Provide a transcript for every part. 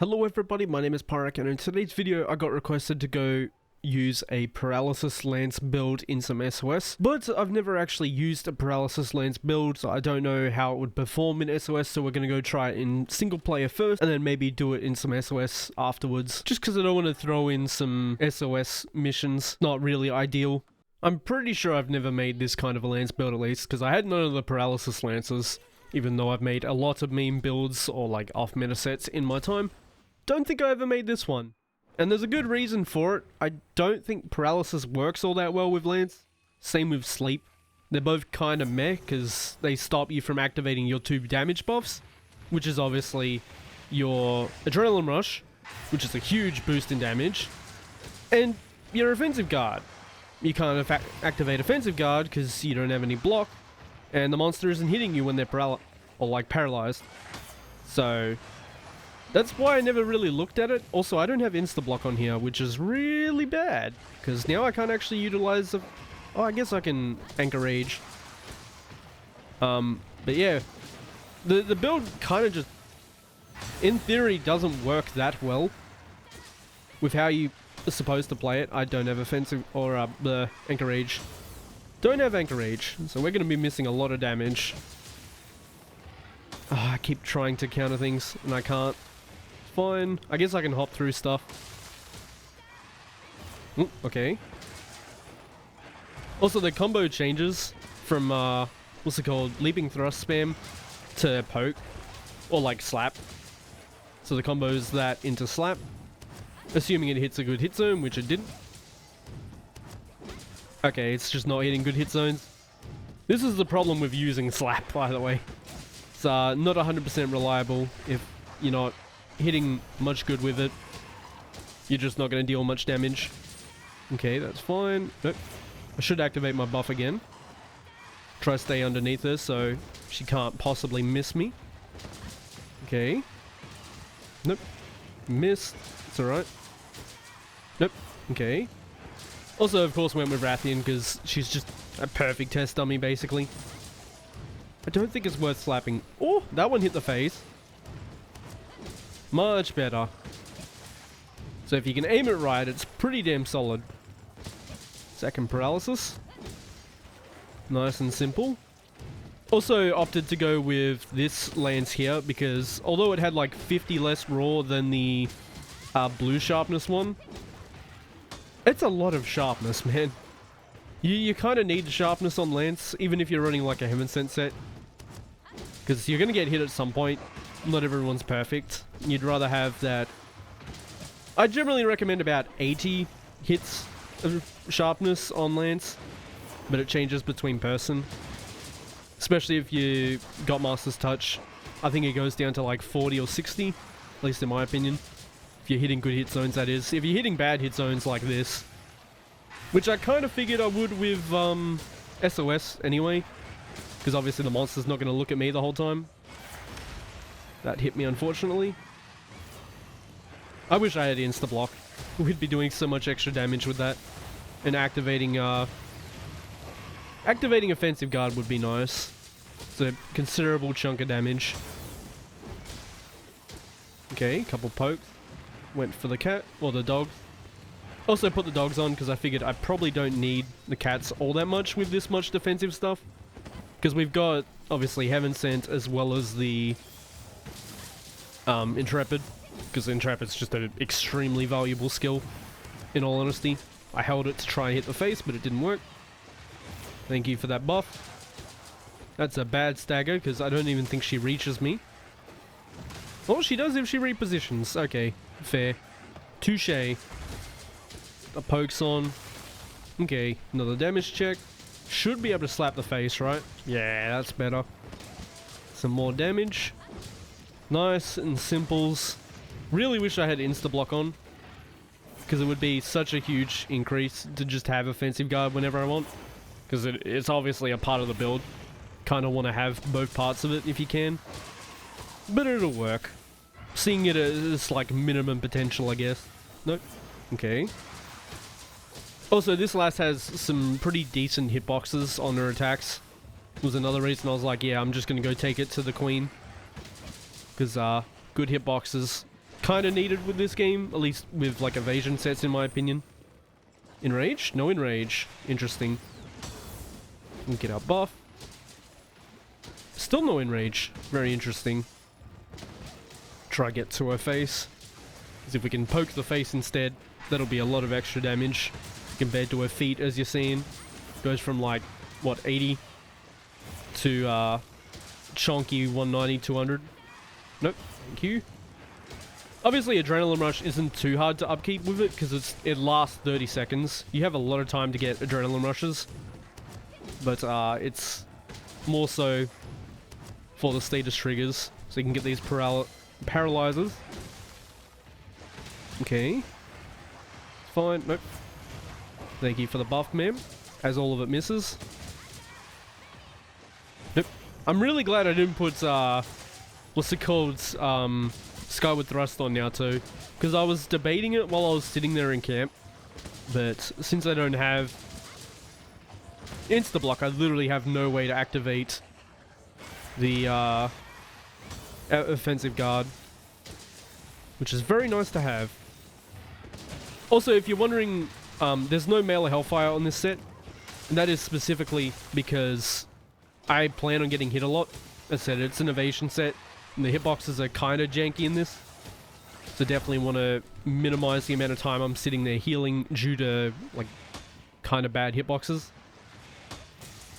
Hello everybody, my name is Pyrac, and in today's video I got requested to go use a paralysis lance build in some SOS, but I've never actually used a paralysis lance build, so I don't know how it would perform in SOS, so we're gonna go try it in single player first, and then maybe do it in some SOS afterwards, just because I don't want to throw in some SOS missions. Not really ideal. I'm pretty sure I've never made this kind of a lance build at least, because I had none of the paralysis lances, even though I've made a lot of meme builds or like off-meta sets in my time. Don't think I ever made this one. And there's a good reason for it. I don't think paralysis works all that well with lance. Same with sleep. They're both kind of meh because they stop you from activating your 2 damage buffs, which is obviously your adrenaline rush, which is a huge boost in damage, and your offensive guard. You can't activate offensive guard because you don't have any block, and the monster isn't hitting you when they're paralyzed. So that's why I never really looked at it. Also, I don't have insta-block on here, which is really bad, because now I can't actually utilize the... Oh, I guess I can anchor rage. But yeah, the build kind of just, in theory, doesn't work that well with how you are supposed to play it. I don't have offensive or the anchor rage. Don't have anchor rage, so we're going to be missing a lot of damage. Oh, I keep trying to counter things, and I can't. Fine. I guess I can hop through stuff. Ooh, okay. Also, the combo changes from, what's it called? Leaping thrust spam to poke. Or like slap. So the combos that into slap. Assuming it hits a good hit zone, which it didn't. Okay, it's just not hitting good hit zones. This is the problem with using slap, by the way. It's not 100% reliable if you're not hitting much good with it. You're just not going to deal much damage. Okay, that's fine. Nope. I should activate my buff again. Try to stay underneath her so she can't possibly miss me. Okay. Nope. Missed. It's alright. Nope. Okay. Also, of course, went with Rathian because she's just a perfect test dummy, basically. I don't think it's worth slapping. Oh, that one hit the face. Much better. So if you can aim it right, it's pretty damn solid. Second paralysis. Nice and simple. Also opted to go with this lance here because although it had like 50 less raw than the blue sharpness one, it's a lot of sharpness, man. You kind of need the sharpness on lance, even if you're running like a Heaven Sent set. Because you're going to get hit at some point. Not everyone's perfect. You'd rather have that. I generally recommend about 80 hits of sharpness on lance, but it changes between person. Especially if you got Master's Touch. I think it goes down to like 40 or 60, at least in my opinion. If you're hitting good hit zones, that is. If you're hitting bad hit zones like this, which I kind of figured I would with SOS anyway, because obviously the monster's not going to look at me the whole time. That hit me, unfortunately. I wish I had insta-block. We'd be doing so much extra damage with that. And activating offensive guard would be nice. It's a considerable chunk of damage. Okay, couple pokes. Went for the cat, or the dog. Also put the dogs on because I figured I probably don't need the cats all that much with this much defensive stuff. Because we've got, obviously, Heaven Sent as well as the Intrepid, because Intrepid's just an extremely valuable skill, in all honesty. I held it to try and hit the face, but it didn't work. Thank you for that buff. That's a bad stagger, because I don't even think she reaches me. Oh, she does if she repositions. Okay, fair. Touché. The poke's on. Okay, another damage check. Should be able to slap the face, right? Yeah, that's better. Some more damage. Nice and simples. Really wish I had insta-block on, because it would be such a huge increase to just have offensive guard whenever I want, because it's obviously a part of the build. Kind of want to have both parts of it if you can, but it'll work. Seeing it as like minimum potential, I guess. Nope. Okay. Also, this lass has some pretty decent hitboxes on her attacks. Was another reason I was like, yeah, I'm just going to go take it to the queen. Because good hitboxes kind of needed with this game, at least with like evasion sets in my opinion. Enrage? No enrage. Interesting. We'll get our buff. Still no enrage. Very interesting. Try get to her face. Because if we can poke the face instead, that'll be a lot of extra damage compared to her feet, as you're seeing. Goes from like, what, 80 to chonky 190, 200. Nope, thank you. Obviously, Adrenaline Rush isn't too hard to upkeep with it because it lasts 30 seconds. You have a lot of time to get Adrenaline Rushes. But it's more so for the status triggers. So you can get these paralyzers. Okay. Fine. Nope. Thank you for the buff, ma'am. As all of it misses. Nope. I'm really glad I didn't put, what's it called? Skyward Thrust on now too. Because I was debating it while I was sitting there in camp. But since I don't have Insta-block, I literally have no way to activate the offensive guard. Which is very nice to have. Also, if you're wondering, there's no melee Hellfire on this set. And that is specifically because I plan on getting hit a lot. As I said, it's an evasion set. And the hitboxes are kind of janky in this. So definitely want to minimize the amount of time I'm sitting there healing due to, like, kind of bad hitboxes.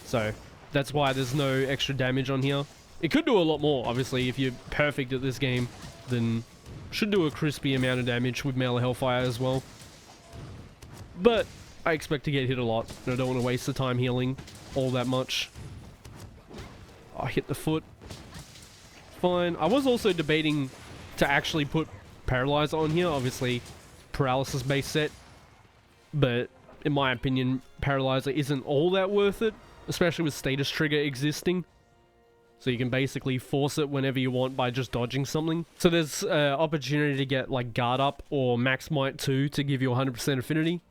So, that's why there's no extra damage on here. It could do a lot more, obviously. If you're perfect at this game, then should do a crispy amount of damage with melee Hellfire as well. But I expect to get hit a lot, and I don't want to waste the time healing all that much. I hit the foot. Fine. I was also debating to actually put Paralyzer on here, obviously paralysis based set, but in my opinion Paralyzer isn't all that worth it, especially with status trigger existing. So you can basically force it whenever you want by just dodging something. So there's opportunity to get like Guard Up or Max Might 2 to give you 100% affinity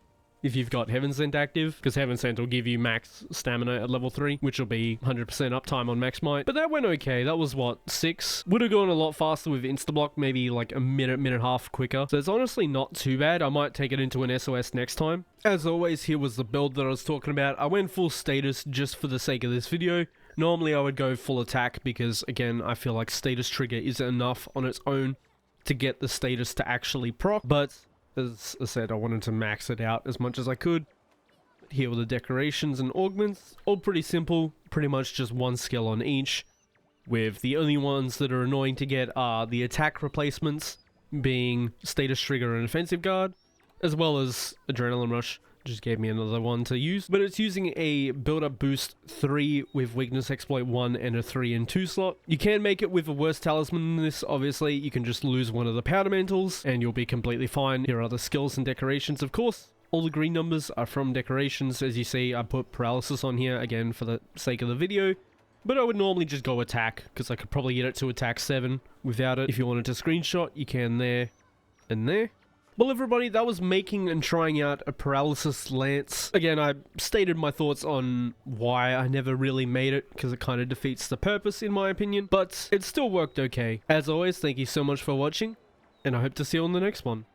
if you've got Heaven Sent active, because Heaven Sent will give you max stamina at level 3, which will be 100% uptime on Max Might. But that went okay. That was, what, 6? Would have gone a lot faster with Insta-block, maybe like a minute and a half quicker. So it's honestly not too bad. I might take it into an SOS next time. As always, here was the build that I was talking about. I went full status just for the sake of this video. Normally I would go full attack because, again, I feel like status trigger isn't enough on its own to get the status to actually proc, but as I said, I wanted to max it out as much as I could. Here were the decorations and augments, all pretty simple, pretty much just one skill on each, with the only ones that are annoying to get are the attack replacements, being status trigger and offensive guard, as well as Adrenaline Rush. Just gave me another one to use, but it's using a build-up boost 3 with weakness exploit 1 and a 3 and 2 slot. You can make it with a worse talisman than this, obviously. You can just lose one of the powder mantles and you'll be completely fine. Here are the skills and decorations, of course. All the green numbers are from decorations. As you see, I put paralysis on here again for the sake of the video, but I would normally just go attack because I could probably get it to attack 7 without it. If you wanted to screenshot, you can there and there. Well, everybody, that was making and trying out a paralysis lance. Again, I stated my thoughts on why I never really made it, because it kind of defeats the purpose, in my opinion. But it still worked okay. As always, thank you so much for watching, and I hope to see you on the next one.